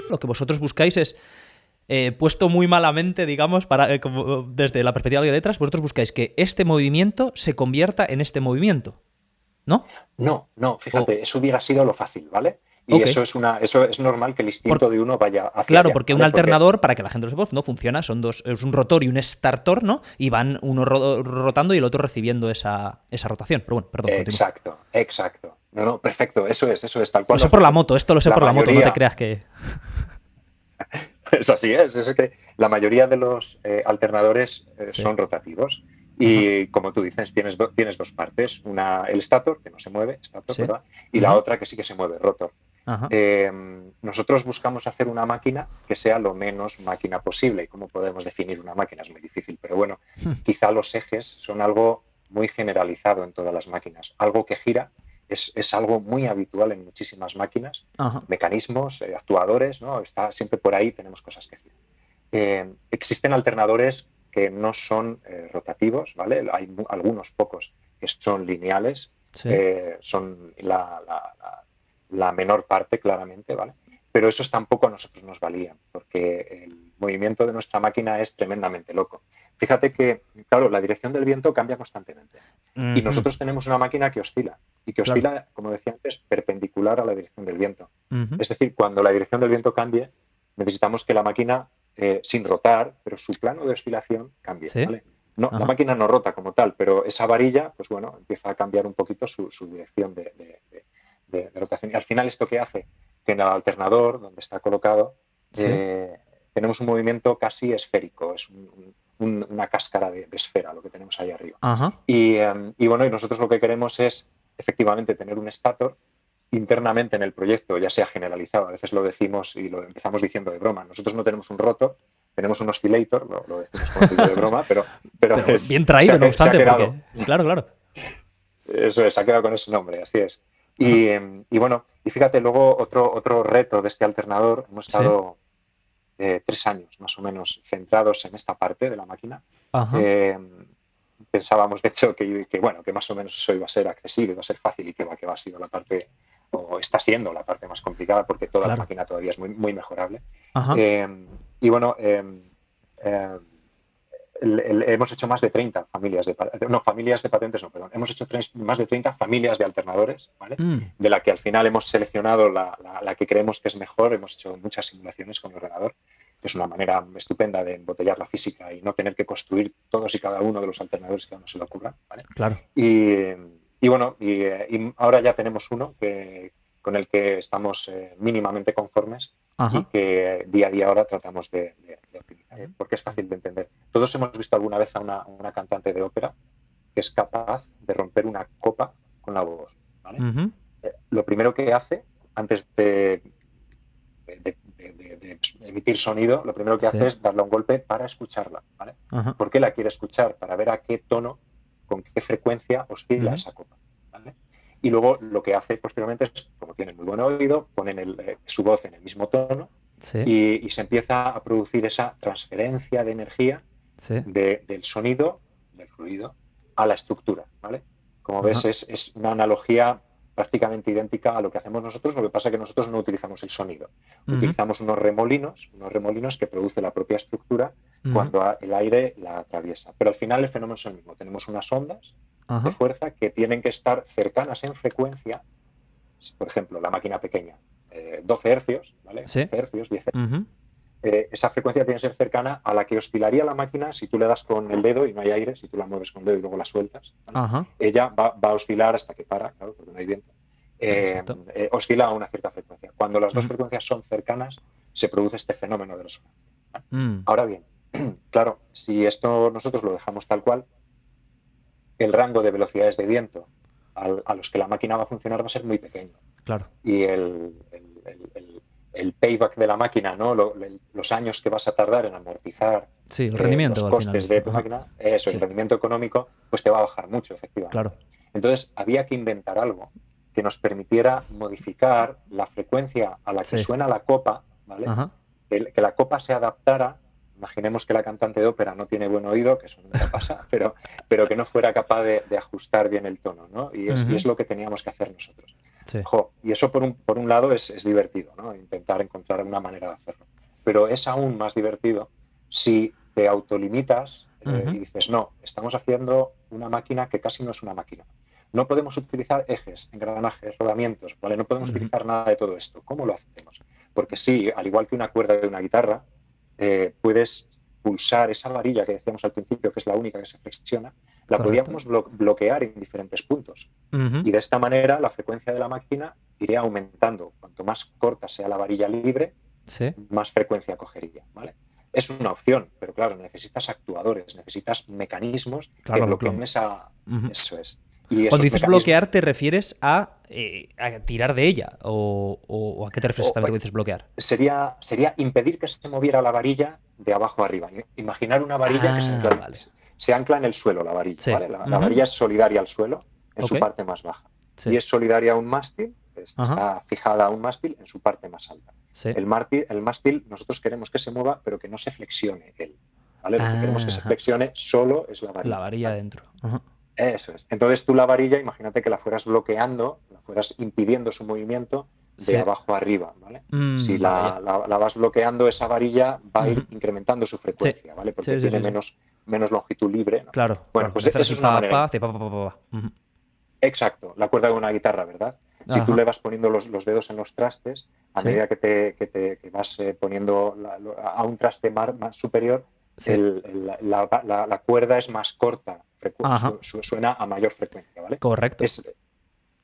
Lo que vosotros buscáis es, puesto muy malamente, digamos, como desde la perspectiva de letras, vosotros buscáis que este movimiento se convierta en este movimiento, ¿no? No, O, fíjate, eso hubiera sido lo fácil, ¿vale? Y ok. eso es normal que el instinto Por- de uno vaya hacia claro, allá, porque un ¿vale? Porque alternador, para que la gente lo sepa, no funciona, son dos, es un rotor y un startor, ¿no? Y van uno rotando y el otro recibiendo esa rotación. Pero bueno, perdón, continúo. exacto. No, perfecto, eso es tal Lo cual lo sé has por la dicho. moto, esto lo sé La por la moto, no te mayoría, creas que... es así, es que la mayoría de los alternadores Sí. son rotativos. Ajá. Y como tú dices, tienes dos partes, el stator, que no se mueve, stator, Sí. ¿verdad? Y la Ujú. otra que sí que se mueve, rotor. Ajá. Eh, Nosotros buscamos hacer una máquina que sea lo menos máquina posible. ¿Y cómo podemos definir una máquina? Es muy difícil, pero bueno, quizá los ejes son algo muy generalizado en todas las máquinas. Algo que gira es algo muy habitual en muchísimas máquinas, Ajá. mecanismos, actuadores, ¿no? Está siempre por ahí, tenemos cosas que giran. Existen alternadores que no son rotativos, ¿vale? Hay algunos pocos que son lineales, Sí. son la menor parte, claramente, ¿vale? Pero esos tampoco a nosotros nos valían, porque el movimiento de nuestra máquina es tremendamente loco. Fíjate que, claro, la dirección del viento cambia constantemente. Y Ujú. nosotros tenemos una máquina que oscila, y que Claro. oscila, como decía antes, perpendicular a la dirección del viento. Ujú. Es decir, cuando la dirección del viento cambie, necesitamos que la máquina, sin rotar, pero su plano de oscilación cambie, Sí. ¿vale? No, la Ajá. máquina no rota como tal, pero esa varilla, pues bueno, empieza a cambiar un poquito su dirección de rotación. Y al final, ¿esto qué hace? Que en el alternador, donde está colocado, Sí. tenemos un movimiento casi esférico, es una cáscara de esfera lo que tenemos ahí arriba. Ajá. Y bueno, y nosotros lo que queremos es efectivamente tener un stator internamente en el proyecto, ya sea generalizado, a veces lo decimos y lo empezamos diciendo de broma. Nosotros no tenemos un rotor, tenemos un oscillator, lo decimos como digo de broma, pero Pero bien traído, no se ha obstante, quedado. porque... Claro, claro. Eso es, se ha quedado con ese nombre, así es. Ajá. Y bueno, y fíjate, luego otro reto de este alternador, hemos Sí. estado 3 años más o menos centrados en esta parte de la máquina. Ajá. Eh, Pensábamos, de hecho, bueno, que más o menos eso iba a ser accesible, iba a ser fácil, y que va ha sido la parte, o está siendo la parte más complicada, porque toda la Claro. máquina todavía es muy, muy mejorable. Ajá. Eh, y bueno, eh, hemos hecho más de 30 familias familias de patentes, no, perdón, hemos hecho más de 30 familias de alternadores, ¿vale? Mm. De la que al final hemos seleccionado la que creemos que es mejor. Hemos hecho muchas simulaciones con el ordenador, que es una manera estupenda de embotellar la física y no tener que construir todos y cada uno de los alternadores que a uno se le ocurra, ¿vale? Claro. Y bueno, y ahora ya tenemos uno con el que estamos mínimamente conformes, y Ajá. que día a día ahora tratamos de optimizar, Ujú. porque es fácil de entender. Todos hemos visto alguna vez a una cantante de ópera que es capaz de romper una copa con la voz, ¿vale? Ujú. Lo primero que hace, antes de emitir sonido, lo primero que hace Sí. es darle un golpe para escucharla, ¿vale? Ajá. ¿Por qué la quiere escuchar? Para ver a qué tono, con qué frecuencia oscila Ujú. esa copa, ¿vale? Y luego lo que hace posteriormente es, como tienen muy buen oído, ponen su voz en el mismo tono, Sí. y se empieza a producir esa transferencia de energía Sí. del sonido, del fluido, a la estructura, ¿vale? Como ves, Ajá. es una analogía prácticamente idéntica a lo que hacemos nosotros. Lo que pasa es que nosotros no utilizamos el sonido, Ujú. utilizamos unos remolinos que produce la propia estructura Ujú. cuando el aire la atraviesa. Pero al final el fenómeno es el mismo. Tenemos unas ondas de Ajá. fuerza que tienen que estar cercanas en frecuencia. Por ejemplo, la máquina pequeña, 12 hercios, ¿vale? Sí. 11 hercios, 10 hercios. Ujú. Esa frecuencia tiene que ser cercana a la que oscilaría la máquina si tú le das con el dedo y no hay aire, si tú la mueves con el dedo y luego la sueltas, ¿vale? Ajá. Ella va a oscilar hasta que para, claro, porque no hay viento. Exacto. Oscila a una cierta frecuencia. Cuando las dos Ujú. frecuencias son cercanas, se produce este fenómeno de resonancia, ¿vale? Mm. Ahora bien, claro, si esto nosotros lo dejamos tal cual, el rango de velocidades de viento a los que la máquina va a funcionar va a ser muy pequeño. Claro. Y el payback de la máquina, ¿no? Los años que vas a tardar en amortizar Sí, el rendimiento los al final. costes de tu Ajá. máquina, eso, el Sí. rendimiento económico, pues te va a bajar mucho, Claro. efectivamente. Entonces, había que inventar algo que nos permitiera modificar la frecuencia a la que Sí. suena la copa, ¿vale? Ajá. Que la copa se adaptara imaginemos que la cantante de ópera no tiene buen oído, que eso nunca pasa, pero que no fuera capaz de ajustar bien el tono, ¿no? Y es lo que teníamos que hacer nosotros. Sí. Y eso por un lado es divertido, ¿no? Intentar encontrar una manera de hacerlo. Pero es aún más divertido si te autolimitas y dices, no, estamos haciendo una máquina que casi no es una máquina. No podemos utilizar ejes, engranajes, rodamientos, ¿vale? No podemos utilizar nada de todo esto. ¿Cómo lo hacemos? Porque sí, al igual que una cuerda de una guitarra, puedes pulsar esa varilla que decíamos al principio, que es la única que se flexiona, la podíamos bloquear en diferentes puntos. Y de esta manera la frecuencia de la máquina iría aumentando. Cuanto más corta sea la varilla libre, más frecuencia cogería, ¿vale? Es una opción, pero claro, necesitas actuadores, necesitas mecanismos que bloqueen esa... Eso es. Y cuando dices bloquear, ¿te refieres a tirar de ella? ¿O a qué te refieres cuando dices bloquear? Sería impedir que se moviera la varilla de abajo a arriba. Imaginar una varilla que se ancla en el suelo, la varilla. Sí. ¿Vale? La varilla es solidaria al suelo en su parte más baja. Sí. Y es solidaria a un mástil, está fijada a un mástil en su parte más alta. Sí. El mástil nosotros queremos que se mueva, pero que no se flexione él. ¿Vale? Lo que queremos que se flexione solo es la varilla. La varilla dentro. Eso es. Entonces tú la varilla, imagínate que la fueras bloqueando, la fueras impidiendo su movimiento de abajo a arriba, ¿vale? Si la vas bloqueando, esa varilla va a ir incrementando su frecuencia, ¿vale? Porque tiene menos longitud libre, ¿no? Claro. Bueno, pues eso es una manera. Exacto, la cuerda de una guitarra, ¿verdad? Si tú le vas poniendo los dedos en los trastes, a medida que vas poniendo a un traste más superior, la cuerda es más corta, suena a mayor frecuencia, ¿vale? Correcto.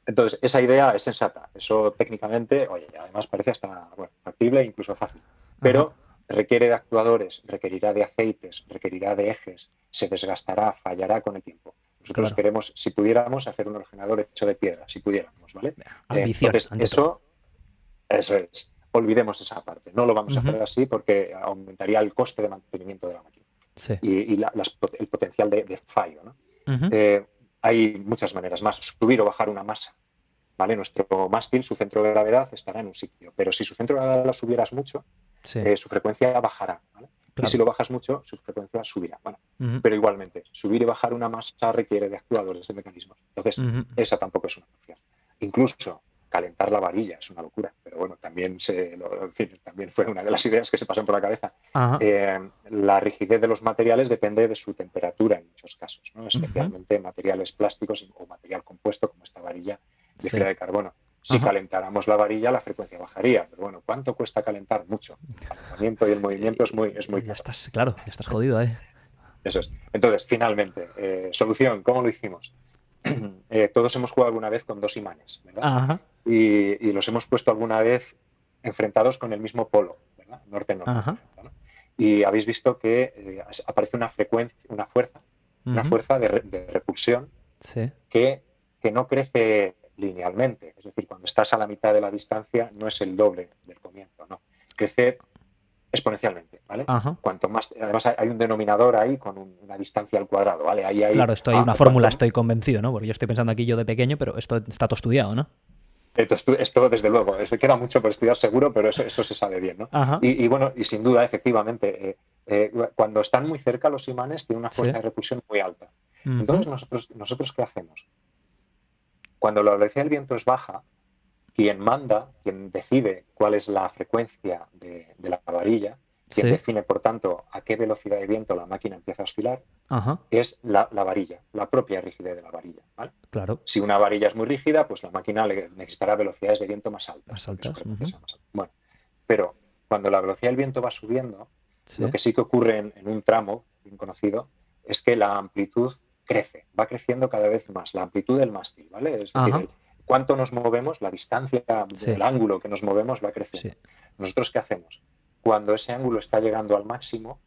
Entonces, esa idea es sensata. Eso técnicamente, oye, además parece hasta factible e incluso fácil. Pero requiere de actuadores, requerirá de aceites, requerirá de ejes, se desgastará, fallará con el tiempo. Nosotros queremos, si pudiéramos, hacer un ordenador hecho de piedra, si pudiéramos, ¿vale? Ambición. Entonces, eso es. Olvidemos esa parte. No lo vamos a hacer así porque aumentaría el coste de mantenimiento de la máquina y el potencial de fallo, ¿no? Hay muchas maneras más. Subir o bajar una masa, ¿vale? Nuestro mástil, su centro de gravedad estará en un sitio, pero si su centro de gravedad lo subieras mucho, su frecuencia bajará, ¿vale? Claro. Y si lo bajas mucho, su frecuencia subirá. Bueno, pero igualmente, subir y bajar una masa requiere de actuadores, de mecanismos. Entonces, esa tampoco es una opción. Incluso calentar la varilla es una locura, pero bueno, también fue una de las ideas que se pasan por la cabeza. La rigidez de los materiales depende de su temperatura en muchos casos, ¿no? Especialmente materiales plásticos o material compuesto como esta varilla de fibra de carbono. Si calentáramos la varilla, la frecuencia bajaría. Pero bueno, ¿cuánto cuesta calentar? Mucho. El calentamiento y el movimiento es muy caro. Ya estás jodido, ¿eh? Eso es. Entonces, finalmente, solución, ¿cómo lo hicimos? Todos hemos jugado alguna vez con dos imanes, ¿verdad? Y los hemos puesto alguna vez enfrentados con el mismo polo, ¿verdad? Norte-norte. ¿no? Y habéis visto que aparece una fuerza de repulsión que no crece linealmente. Es decir, cuando estás a la mitad de la distancia no es el doble del comienzo, no. Crece exponencialmente, ¿vale? Cuanto más, además hay un denominador ahí con una distancia al cuadrado, ¿vale? Ahí hay, claro, hay una fórmula, estoy convencido, ¿no? Porque yo estoy pensando aquí yo de pequeño, pero esto está todo estudiado, ¿no? Esto desde luego, queda mucho por estudiar seguro, pero eso se sabe bien, ¿no? Y bueno, y sin duda, efectivamente, cuando están muy cerca los imanes tienen una fuerza de repulsión muy alta. Entonces, ¿nosotros qué hacemos? Cuando la velocidad del viento es baja, quien decide cuál es la frecuencia de la varilla, quien define, por tanto, a qué velocidad de viento la máquina empieza a oscilar, es la varilla, la propia rigidez de la varilla, ¿vale? Claro. Si una varilla es muy rígida, pues la máquina necesitará velocidades de viento más altas. Bueno, pero cuando la velocidad del viento va subiendo, lo que sí que ocurre en un tramo bien conocido es que la amplitud crece, va creciendo cada vez más, la amplitud del mástil, ¿vale? Es decir, cuánto nos movemos, la distancia del ángulo que nos movemos va creciendo. ¿Nosotros qué hacemos? Cuando ese ángulo está llegando al máximo,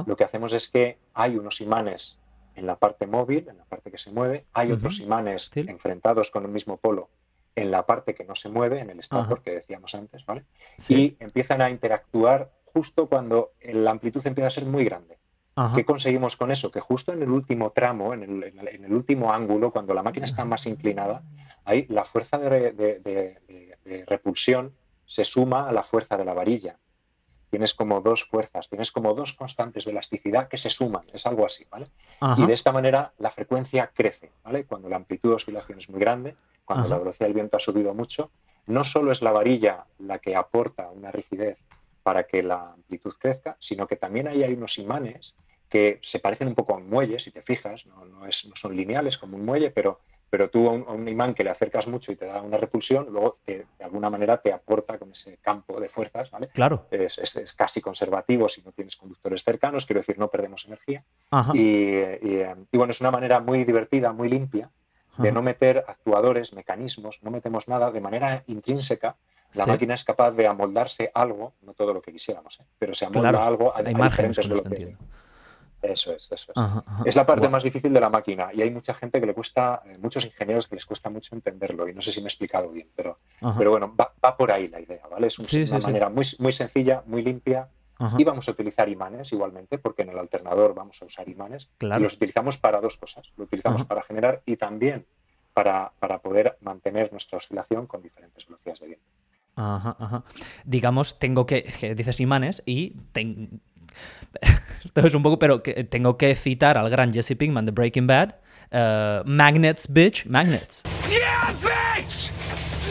lo que hacemos es que hay unos imanes en la parte móvil, en la parte que se mueve, hay otros imanes enfrentados con el mismo polo en la parte que no se mueve, en el estator que decíamos antes, ¿vale? Y empiezan a interactuar justo cuando la amplitud empieza a ser muy grande. ¿Qué conseguimos con eso? Que justo en el último tramo, en el último ángulo, cuando la máquina está más inclinada, ahí la fuerza de repulsión se suma a la fuerza de la varilla. tienes como dos fuerzas, tienes como dos constantes de elasticidad que se suman, es algo así, ¿vale? Y de Ajá, esta manera la frecuencia crece, ¿vale? Cuando la amplitud de oscilación es muy grande, cuando la ajá. velocidad del viento ha subido mucho, no solo es la varilla la que aporta una rigidez para que la amplitud crezca, sino que también ahí hay unos imanes que se parecen un poco a un muelle, si te fijas, no son lineales como un muelle, pero tú a un imán que le acercas mucho y te da una repulsión, luego de alguna manera te aporta con ese campo de fuerzas, ¿vale? Claro. Es casi conservativo si no tienes conductores cercanos, quiero decir, no perdemos energía. Ajá, Y bueno, es una manera muy divertida, muy limpia, de ajá. no meter actuadores, mecanismos, no metemos nada de manera intrínseca. La Sí, máquina es capaz de amoldarse algo, no todo lo que quisiéramos, ¿eh? Pero se amolda claro. algo Hay a márgenes diferentes con esto, entiendo. velocidades. Eso es, eso es. Ajá, ajá. Es la parte Guau. más difícil de la máquina y hay mucha gente que le cuesta, muchos ingenieros que les cuesta mucho entenderlo y no sé si me he explicado bien, Ajá. pero bueno, va por ahí la idea, ¿vale? Es Sí, una sí, sí. manera muy, muy sencilla, muy limpia y Ajá. vamos a utilizar imanes igualmente porque en el alternador vamos a usar imanes y Claro. los utilizamos para dos cosas. Lo utilizamos Ajá. para generar y también para poder mantener nuestra oscilación con diferentes velocidades de viento. Ajá, ajá. Digamos, que dices imanes y esto es un poco, pero que tengo que citar al gran Jesse Pinkman de Breaking Bad. Magnets, bitch, magnets. Yeah, bitch!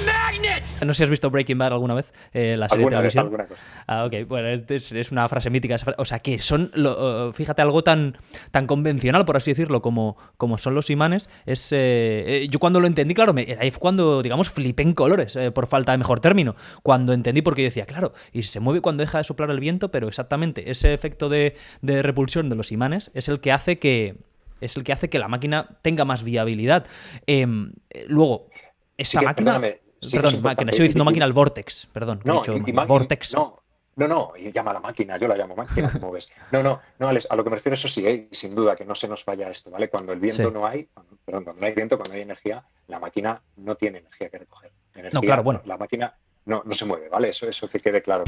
Magnets! No sé si has visto Breaking Bad alguna vez, la serie de Alguna vez, televisión. alguna cosa. Ah, ok, bueno, es una frase mítica. O sea, que son, fíjate, algo tan convencional, por así decirlo, como son los imanes. Yo cuando lo entendí, claro, ahí fue cuando, digamos, flipé en colores, por falta de mejor término. Cuando entendí, porque yo decía, claro, y se mueve cuando deja de soplar el viento, pero exactamente ese efecto de repulsión de los imanes es el que hace que la máquina tenga más viabilidad. Luego, Sí esta que, máquina. perdóname, sí que es Perdón, máquina, importante. estoy diciendo máquina al Vortex. Perdón, que he No, dicho máquina. Vortex. no, y llama a la máquina, yo la llamo máquina, como ves. No, Alex, a lo que me refiero, eso sí, sin duda, que no se nos vaya esto, ¿vale? Cuando el viento Sí. no hay, perdón, cuando no hay viento, cuando no hay energía, la máquina no tiene energía que recoger. No, claro, Energía, bueno. la máquina no se mueve, ¿vale? Eso que quede claro.